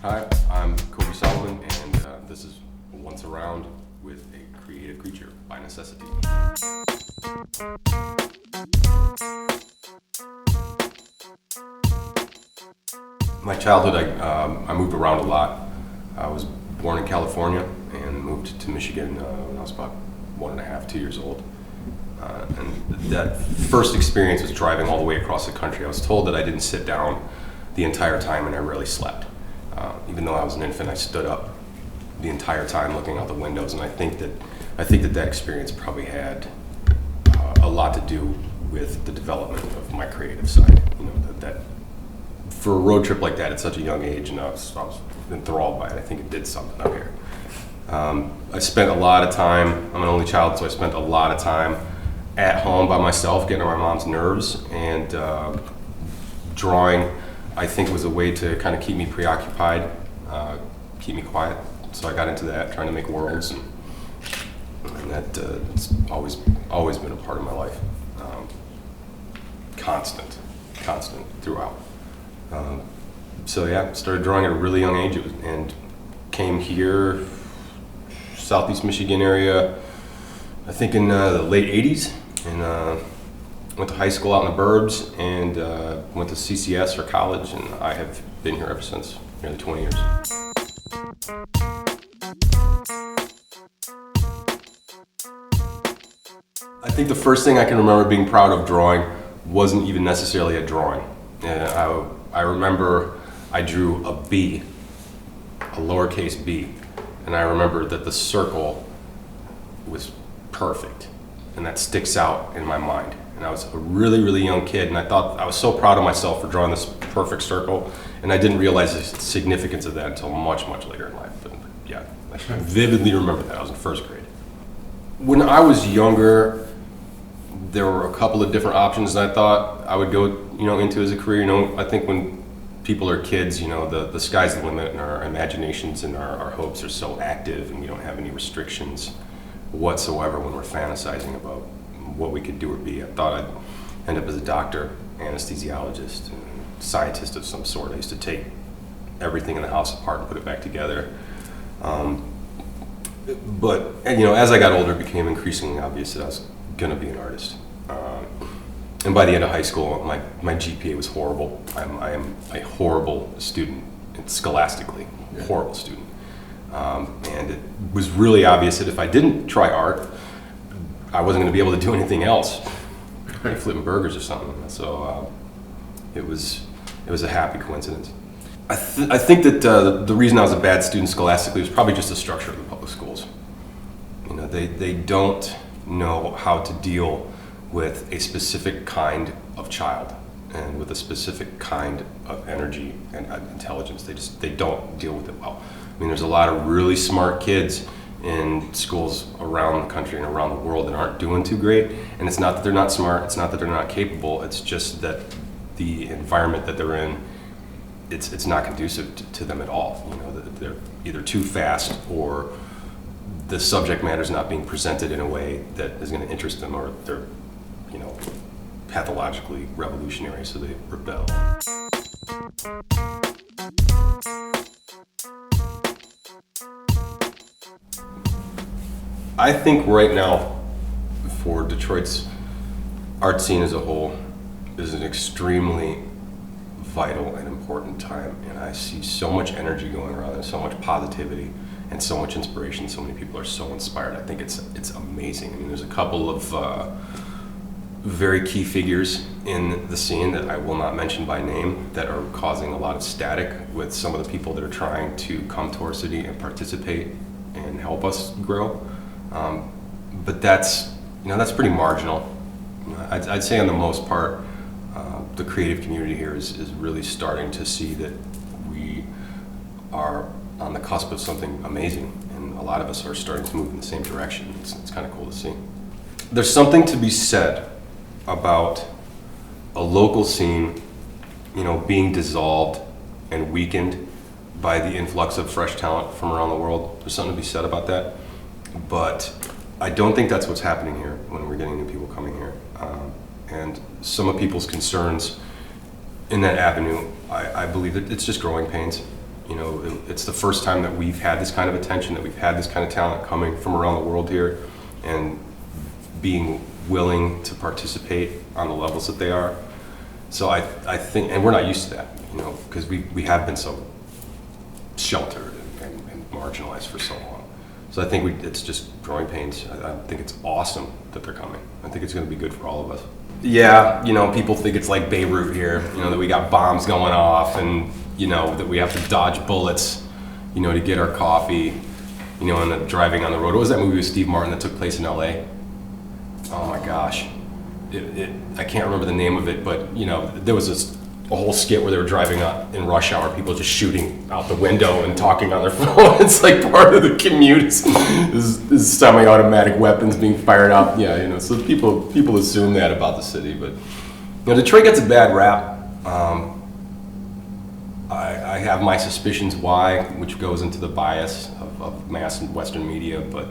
Hi, I'm Kobie and this is Once Around with a Creative Creature by Necessity. My childhood, I moved around a lot. I was born in California and moved to Michigan when I was about 1.5, 2 years old. And that first experience was driving all the way across the country. I was told that I didn't sit down the entire time and I rarely slept. Even though I was an infant, I stood up the entire time looking out the windows, and I think that experience probably had a lot to do with the development of my creative side. You know, that for a road trip like that at such a young age, and I was enthralled by it. I think it did something up here. I spent a lot of time. I'm an only child, so I spent a lot of time at home by myself, getting on my mom's nerves, and drawing, I think, was a way to kind of keep me preoccupied, keep me quiet. So I got into that, trying to make worlds, and that it's always been a part of my life. Constant throughout. So yeah, started drawing at a really young age, and came here, Southeast Michigan area, I think in the late 80s, and went to high school out in the burbs, and went to CCS for college, and I have been here ever since, nearly 20 years. I think the first thing I can remember being proud of drawing wasn't even necessarily a drawing. I remember I drew a B, a lowercase b, and I remember that the circle was perfect, and that sticks out in my mind. And I was a really, really young kid, and I thought I was so proud of myself for drawing this perfect circle, and I didn't realize the significance of that until much, much later in life. But yeah, I vividly remember that. I was in first grade. When I was younger, there were a couple of different options that I thought I would go, into as a career. I think when people are kids, the sky's the limit, and our imaginations and our hopes are so active, and we don't have any restrictions whatsoever when we're fantasizing about what we could do or be. I thought I'd end up as a doctor, anesthesiologist, and scientist of some sort. I used to take everything in the house apart and put it back together. But as I got older, it became increasingly obvious that I was going to be an artist. And by the end of high school, my GPA was horrible. I am a horrible student, scholastically, horrible student. And it was really obvious that if I didn't try art, I wasn't going to be able to do anything else, like flipping burgers or something. So it was a happy coincidence. I think that the reason I was a bad student scholastically was probably just the structure of the public schools. They don't know how to deal with a specific kind of child and with a specific kind of energy and intelligence. They don't deal with it well. I mean, there's a lot of really smart kids in schools around the country and around the world that aren't doing too great. And it's not that they're not smart, it's not that they're not capable, it's just that the environment that they're in, it's not conducive to them at all. That they're either too fast, or the subject matter is not being presented in a way that is going to interest them, or they're, pathologically revolutionary, so they rebel. I think right now, for Detroit's art scene as a whole, is an extremely vital and important time, and I see so much energy going around, and so much positivity, and so much inspiration. So many people are so inspired. I think it's amazing. I mean, there's a couple of very key figures in the scene that I will not mention by name that are causing a lot of static with some of the people that are trying to come to our city and participate and help us grow. But that's pretty marginal. I'd say on the most part, the creative community here is really starting to see that we are on the cusp of something amazing, and a lot of us are starting to move in the same direction. It's kind of cool to see. There's something to be said about a local scene, being dissolved and weakened by the influx of fresh talent from around the world. There's something to be said about that, but I don't think that's what's happening here when we're getting new people coming here. And some of people's concerns in that avenue, I believe that it's just growing pains. You know, it's the first time that we've had this kind of attention, that we've had this kind of talent coming from around the world here, and being willing to participate on the levels that they are. So I think, and we're not used to that, you know, because we have been so sheltered and marginalized for so long. So I think it's just growing pains. I think it's awesome that they're coming. I think it's going to be good for all of us. Yeah, you know, people think it's like Beirut here, you know, that we got bombs going off and, you know, that we have to dodge bullets, you know, to get our coffee, you know, and the driving on the road. What was that movie with Steve Martin that took place in LA? Oh my gosh. I can't remember the name of it, but, you know, there was a whole skit where they were driving up in rush hour, people just shooting out the window and talking on their phone. It's like part of the commute is semi-automatic weapons being fired out. Yeah, you know, so people assume that about the city, but, you know, Detroit gets a bad rap. I have my suspicions why, which goes into the bias of mass and Western media, but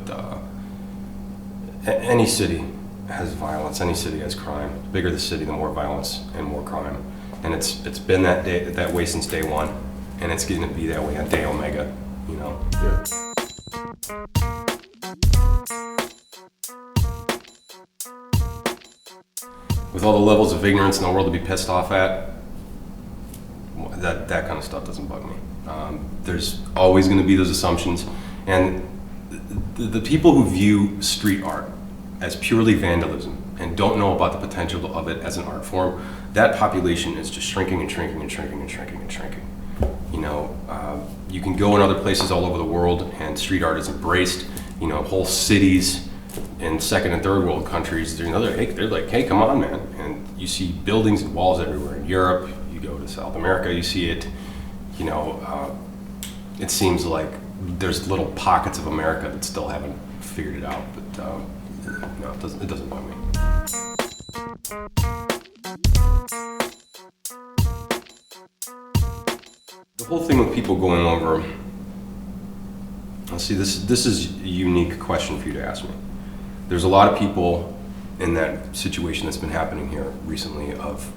any city has violence, any city has crime. The bigger the city, the more violence and more crime. And it's been that way since day one, and it's going to be that way on day omega, you know. Yeah. With all the levels of ignorance in the world to be pissed off at, that kind of stuff doesn't bug me. There's always going to be those assumptions, and the people who view street art as purely vandalism and don't know about the potential of it as an art form, that population is just shrinking and shrinking and shrinking and shrinking and shrinking. You know, you can go in other places all over the world and street art is embraced. You know, whole cities in second and third world countries, they're like, hey, come on, man. And you see buildings and walls everywhere. In Europe, you go to South America, you see it. You know, it seems like there's little pockets of America that still haven't figured it out, but no, it doesn't bug me. The whole thing with people going over, let's see, this is a unique question for you to ask me. There's a lot of people in that situation that's been happening here recently of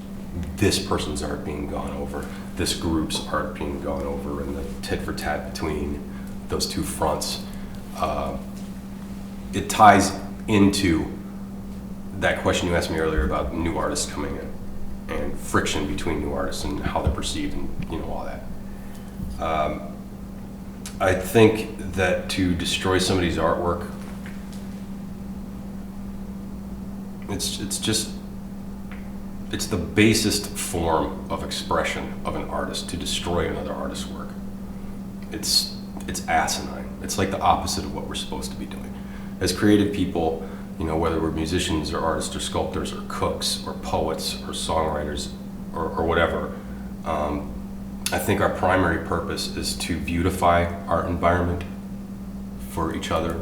this person's art being gone over, this group's art being gone over, and the tit for tat between those two fronts. It ties into that question you asked me earlier about new artists coming in and friction between new artists and how they're perceived and, you know, all that. I think that to destroy somebody's artwork, it's the basest form of expression of an artist to destroy another artist's work. It's asinine. It's like the opposite of what we're supposed to be doing. As creative people, you know, whether we're musicians or artists or sculptors or cooks or poets or songwriters or whatever, I think our primary purpose is to beautify our environment for each other,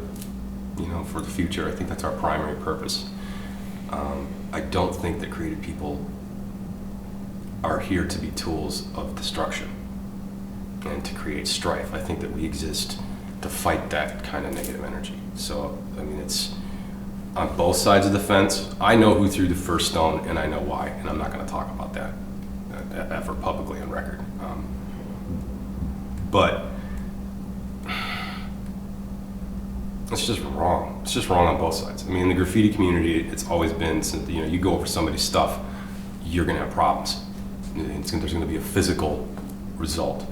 you know, for the future. I think that's our primary purpose. I don't think that creative people are here to be tools of destruction and to create strife. I think that we exist to fight that kind of negative energy. So, I mean, it's on both sides of the fence. I know who threw the first stone, and I know why, and I'm not going to talk about that ever publicly on record. But it's just wrong. It's just wrong on both sides. I mean, in the graffiti community, it's always been, since, you know, you go over somebody's stuff, you're going to have problems. There's going to be a physical result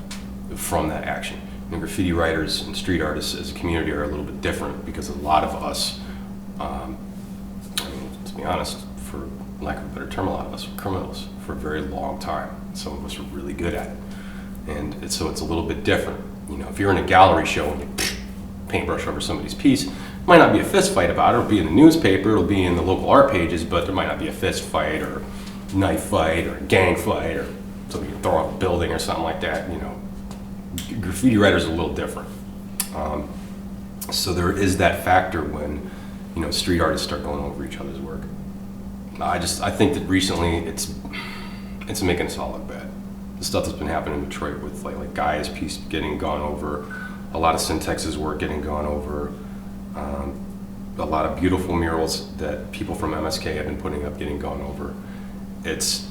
from that action. And graffiti writers and street artists as a community are a little bit different because a lot of us, I mean, to be honest, for lack of a better term, a lot of us were criminals for a very long time. Some of us are really good at it. And so it's a little bit different. You know, if you're in a gallery show and you paintbrush over somebody's piece, it might not be a fist fight about it. It'll be in the newspaper, it'll be in the local art pages, but there might not be a fist fight or knife fight or gang fight or somebody can throw off a building or something like that. You know, graffiti writers are a little different. So there is that factor when, you know, street artists start going over each other's work. I think that recently it's making us all look bad. The stuff that's been happening in Detroit with like Gaia's piece getting gone over, a lot of Syntex's work getting gone over, a lot of beautiful murals that people from MSK have been putting up getting gone over. It's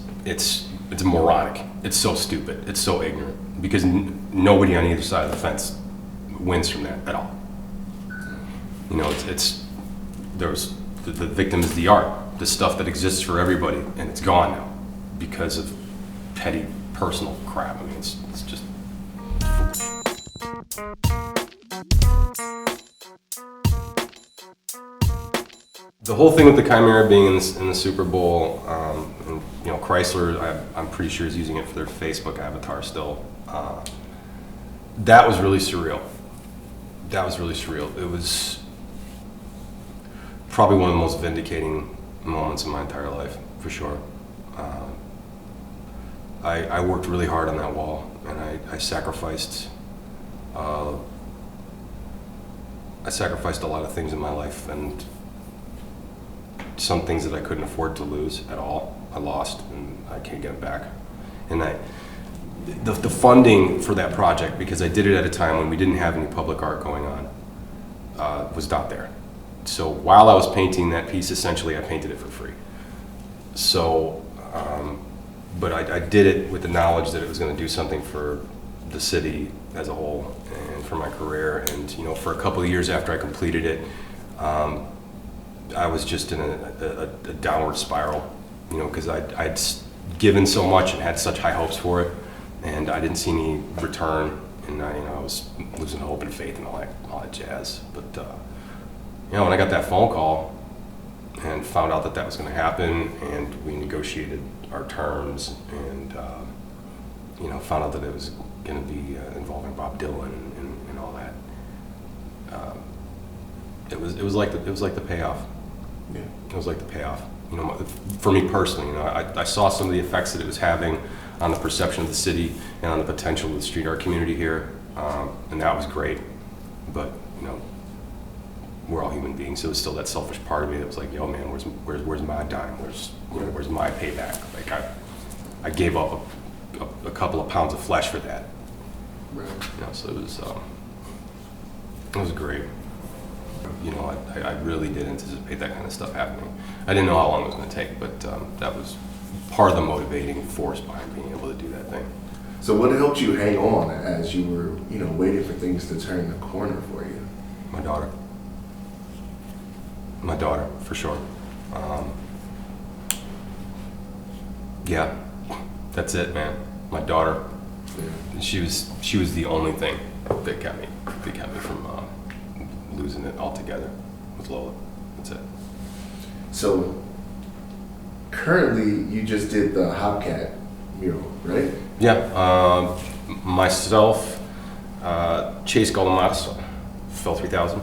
moronic. it's so stupid. It's so ignorant because nobody on either side of the fence wins from that at all. You know, there's the victim is the art, the stuff that exists for everybody, and it's gone now because of petty personal crap. I mean, it's just the whole thing with the Chimera being in the Super Bowl, and, you know, Chrysler, I'm pretty sure is using it for their Facebook avatar still. That was really surreal. That was really surreal. It was probably one of the most vindicating moments in my entire life, for sure. I worked really hard on that wall, and I sacrificed a lot of things in my life, and some things that I couldn't afford to lose at all, I lost, and I can't get it back. And the funding for that project, because I did it at a time when we didn't have any public art going on, was not there. So while I was painting that piece, essentially I painted it for free. So, but I did it with the knowledge that it was going to do something for the city as a whole and for my career. And, you know, for a couple of years after I completed it, I was just in a downward spiral, you know, because I'd given so much and had such high hopes for it, and I didn't see any return, and I was losing hope and faith and all that jazz. But you know, when I got that phone call and found out that was going to happen, and we negotiated our terms, and you know, found out that it was going to be involving Bob Dylan and all that. It was like the payoff. Yeah. It was like the payoff. You know, for me personally, you know, I saw some of the effects that it was having on the perception of the city and on the potential of the street art community here, and that was great. But you know, we're all human beings, so it was still that selfish part of me that was like, yo, man, where's my dime? Where's my payback? Like I gave up a couple of pounds of flesh for that. Right. You know, so it was great. You know, I really did anticipate that kind of stuff happening. I didn't know how long it was going to take, but that was part of the motivating force behind being able to do that thing. So what helped you hang on as you were, you know, waiting for things to turn the corner for you? My daughter. My daughter, for sure. Yeah, that's it, man. My daughter. Yeah. She was the only thing that kept me from losing it altogether with Lola. That's it. So currently, you just did the Hopcat mural, right? Yeah. Myself, Chase Golomatis, Phil 3000,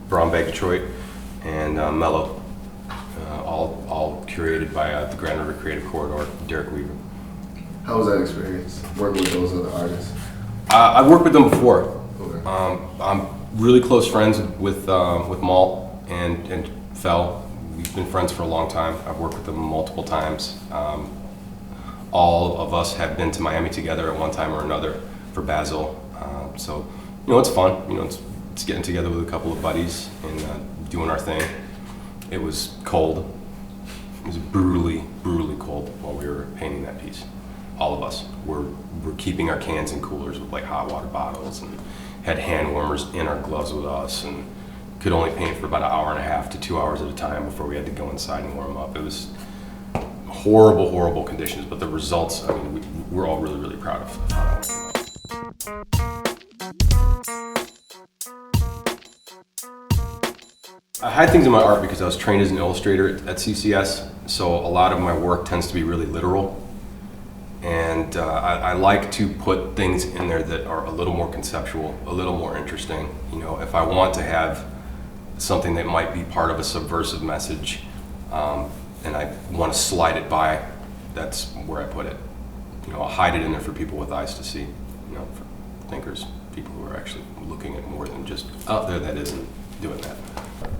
Brown Bag Detroit, and Mello, all curated by the Grand River Creative Corridor, Derek Weaver. How was that experience, working with those other artists? I've worked with them before. Okay. I'm really close friends with Mal and Fel. We've been friends for a long time. I've worked with them multiple times. All of us have been to Miami together at one time or another for Basil. So, you know, it's fun. You know, it's getting together with a couple of buddies and doing our thing. It was cold. It was brutally cold while we were painting that piece. All of us were keeping our cans in coolers with like hot water bottles, and had hand warmers in our gloves with us, and could only paint for about an hour and a half to 2 hours at a time before we had to go inside and warm up. It was horrible conditions, but the results, I mean, we're all really proud of how that went. I hide things in my art because I was trained as an illustrator at CCS, so a lot of my work tends to be really literal. And I like to put things in there that are a little more conceptual, a little more interesting. You know, if I want to have something that might be part of a subversive message, and I want to slide it by, that's where I put it. You know, I'll hide it in there for people with eyes to see. You know, for thinkers, people who are actually looking at more than just out there that isn't doing that.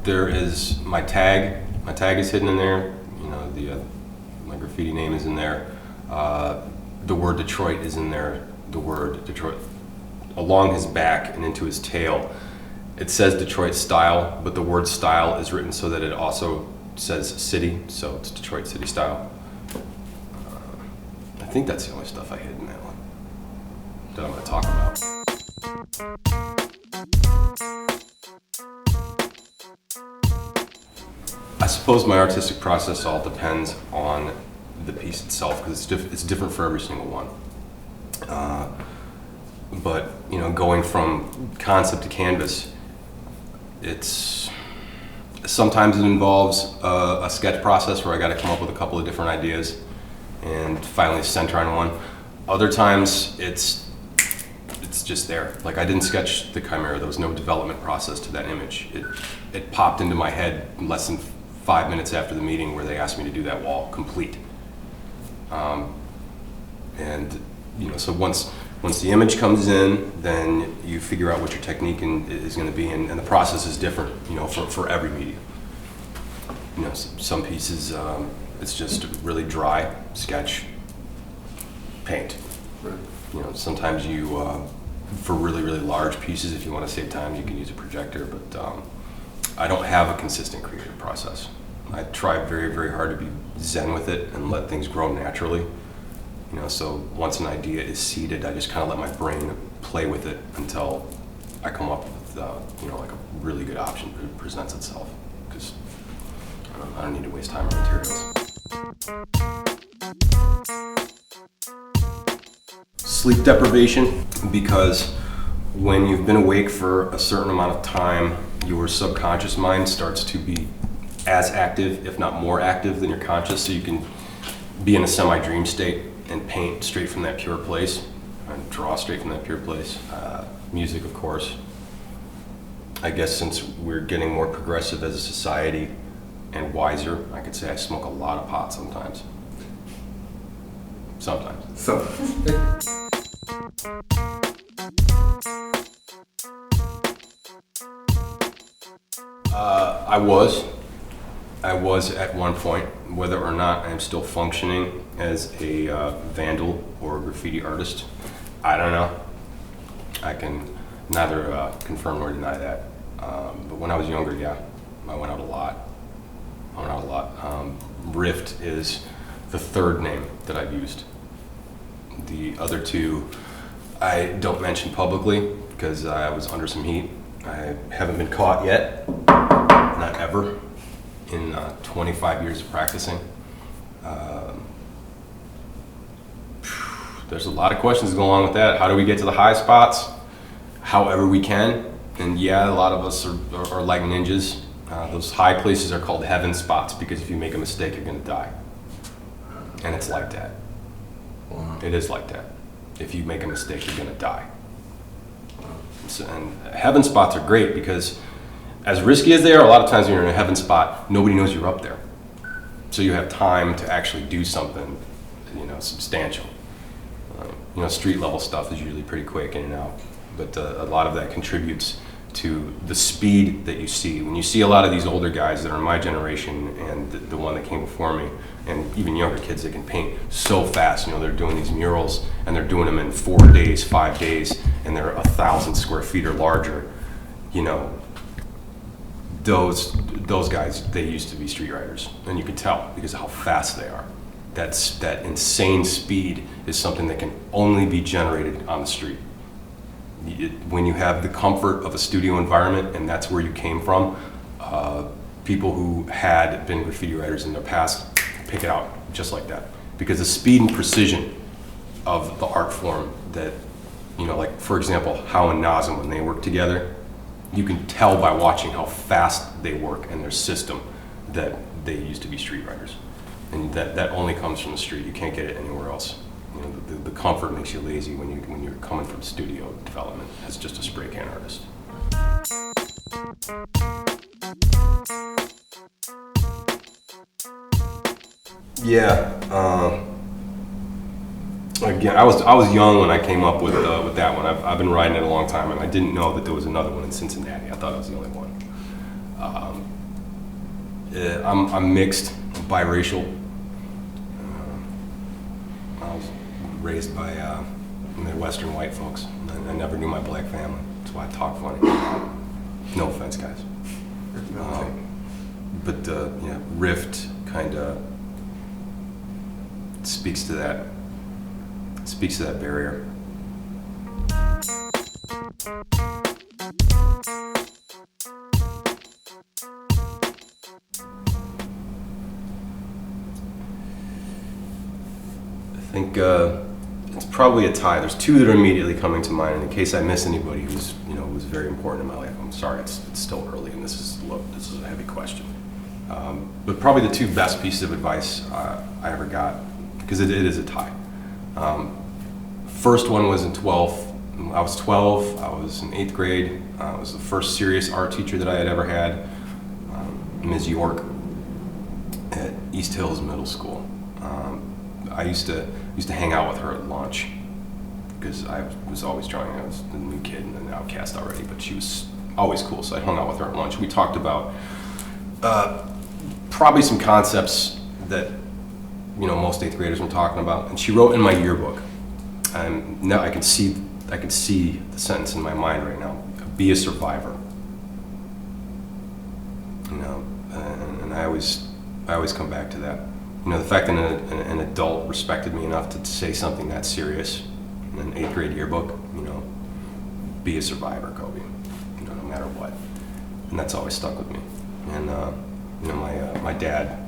There is my tag. My tag is hidden in there. You know, my graffiti name is in there. The word Detroit is in there, the word Detroit. Along his back and into his tail, it says Detroit style, but the word style is written so that it also says city, so it's Detroit city style. I think that's the only stuff I hit in that one that I'm going to talk about. I suppose my artistic process all depends on the piece itself, because it's different for every single one. But you know, going from concept to canvas, sometimes it involves a sketch process where I got to come up with a couple of different ideas and finally center on one. Other times it's just there. Like, I didn't sketch the Chimera. There was no development process to that image. It popped into my head less than 5 minutes after the meeting where they asked me to do that wall complete. And you know, so once the image comes in, then you figure out what your technique is going to be, and the process is different, you know, for every medium. You know, some pieces, it's just really dry, sketch, paint. Right. You know, sometimes you, for really, really large pieces, if you want to save time, you can use a projector, but I don't have a consistent creative process. I try very, very hard to be zen with it and let things grow naturally. You know, so once an idea is seeded, I just kind of let my brain play with it until I come up with, you know, like a really good option that presents itself. Because I don't need to waste time on materials. Sleep deprivation, because when you've been awake for a certain amount of time, your subconscious mind starts to be as active, if not more active, than your conscious, so you can be in a semi-dream state and paint straight from that pure place, and draw straight from that pure place. Music, of course. I guess since we're getting more progressive as a society and wiser, I could say I smoke a lot of pot sometimes. Sometimes. So, I was at one point. Whether or not I'm still functioning as a vandal or a graffiti artist, I don't know. I can neither confirm nor deny that. But when I was younger, yeah, I went out a lot. Rift is the third name that I've used. The other two I don't mention publicly because I was under some heat. I haven't been caught yet, not ever, in 25 years of practicing. There's a lot of questions that go along with that. How do we get to the high spots? However we can. And yeah, a lot of us are like ninjas. Those high places are called heaven spots because if you make a mistake, you're going to die. And it's like that. wow. It is like that. If you make a mistake, you're going to die. So, and heaven spots are great because as risky as they are, a lot of times when you're in a heaven spot, nobody knows you're up there. So you have time to actually do something, you know, substantial. You know, street level stuff is usually pretty quick in and out, but a lot of that contributes to the speed that you see. When you see a lot of these older guys that are my generation and the one that came before me, and even younger kids that can paint so fast, you know, they're doing these murals and they're doing them in 4 days, 5 days, and they're 1,000 square feet or larger. You know, those guys, they used to be street riders, and you can tell because of how fast they are. That insane speed is something that can only be generated on the street. When you have the comfort of a studio environment and that's where you came from, people who had been graffiti writers in their past pick it out just like that. Because the speed and precision of the art form that, you know, like for example, Howe and Nazem, when they work together, you can tell by watching how fast they work and their system that they used to be street writers. And that only comes from the street. You can't get it anywhere else. You know, the comfort makes you lazy when you're coming from studio development as just a spray can artist. Yeah. Again, I was young when I came up with that one. I've been riding it a long time, and I didn't know that there was another one in Cincinnati. I thought it was the only one. I'm mixed, biracial. I was raised by Midwestern white folks. I never knew my black family. That's why I talk funny. No offense, guys. But yeah, Rift kind of speaks to that. speaks to that barrier. I think it's probably a tie. There's two that are immediately coming to mind, and in case I miss anybody who's was very important in my life, I'm sorry. It's still early, and this is a heavy question. But probably the two best pieces of advice I ever got, because it is a tie. First one was in 12th. I was 12. I was in 8th grade. It was the first serious art teacher that I had ever had, Ms. York at East Hills Middle School. I used to hang out with her at lunch because I was always drawing. I was the new kid and an outcast already, but she was always cool. So I hung out with her at lunch. We talked about probably some concepts that most 8th graders were talking about. And she wrote in my yearbook. Now I can see the sentence in my mind right now. Be a survivor. And I always come back to that. The fact that an adult respected me enough to say something that serious in an 8th grade yearbook, be a survivor, Kobie, no matter what. And that's always stuck with me. And, my dad,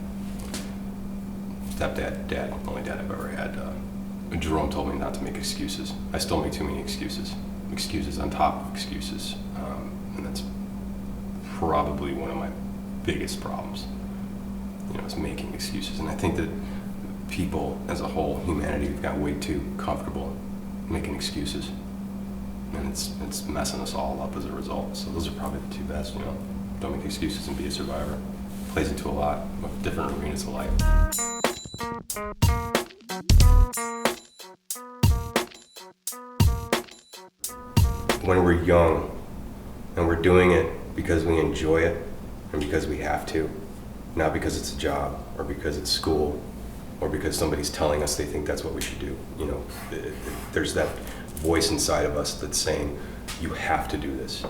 stepdad, only dad I've ever had, Jerome told me not to make excuses. I still make too many excuses on top of excuses. And that's probably one of my biggest problems. Is making excuses. And I think that people as a whole, humanity, have got way too comfortable making excuses. And it's messing us all up as a result. So those are probably the two best, don't make excuses and be a survivor. Plays into a lot of different arenas of life. When we're young and we're doing it because we enjoy it and because we have to, not because it's a job or because it's school or because somebody's telling us they think that's what we should do. There's that voice inside of us that's saying, you have to do this.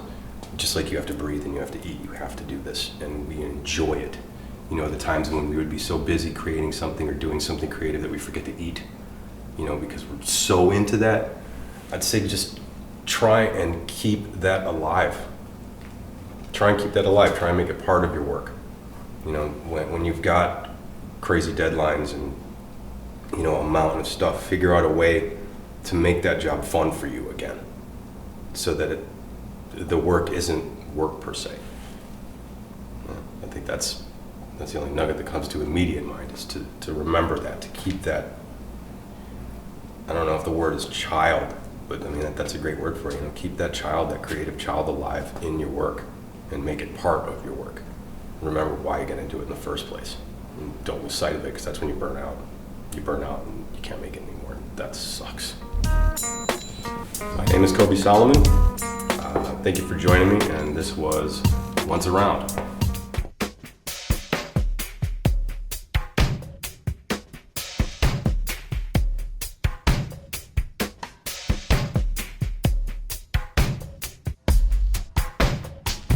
Just like you have to breathe and you have to eat, you have to do this. And we enjoy it. The times when we would be so busy creating something or doing something creative that we forget to eat, because we're so into that. I'd say just try and keep that alive. Try and keep that alive. Try and make it part of your work. When you've got crazy deadlines and, a mountain of stuff, figure out a way to make that job fun for you again so that the work isn't work per se. I think that's the only nugget that comes to immediate mind is to remember that, to keep that, I don't know if the word is child, but that's a great word for it. Keep that child, that creative child alive in your work and make it part of your work. Remember why you're going to do it in the first place. And don't lose sight of it, because that's when you burn out. You burn out and you can't make it anymore. That sucks. My name is Kobie Solomon. Thank you for joining me, and this was Once Around.